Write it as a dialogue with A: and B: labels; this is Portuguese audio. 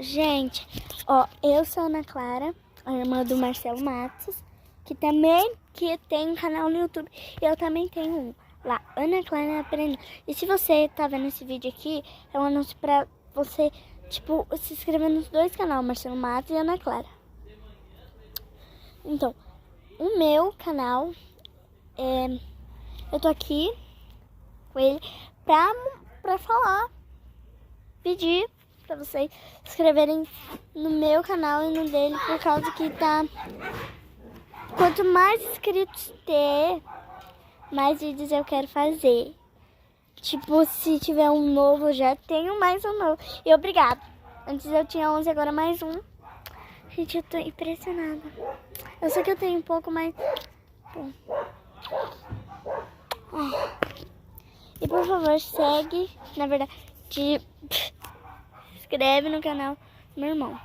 A: Gente, ó, eu sou a Ana Clara, a irmã do Marcelo Matos, que tem um canal no YouTube. Eu também tenho um lá, Ana Clara Aprendendo. E se você tá vendo esse vídeo aqui, é um anúncio pra você, tipo, se inscrever nos dois canais, Marcelo Matos e Ana Clara. Então, o meu canal, eu tô aqui com ele pra falar, pedir pra vocês se inscreverem no meu canal e no dele, por causa que tá... Quanto mais inscritos ter, mais vídeos eu quero fazer. Tipo, se tiver um novo, eu já tenho mais um novo. E obrigado. Antes eu tinha 11, agora mais um. Gente, eu tô impressionada. Eu sei que eu tenho um pouco, mas... Bom. E por favor, segue. Na verdade, se inscreve no canal do meu irmão.